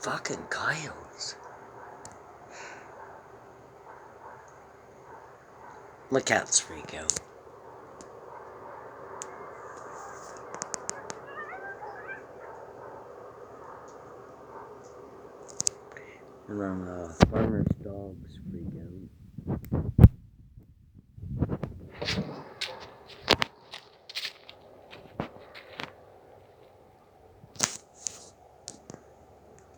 fucking coyotes. My cats freak out. And then farmer's dogs freak out.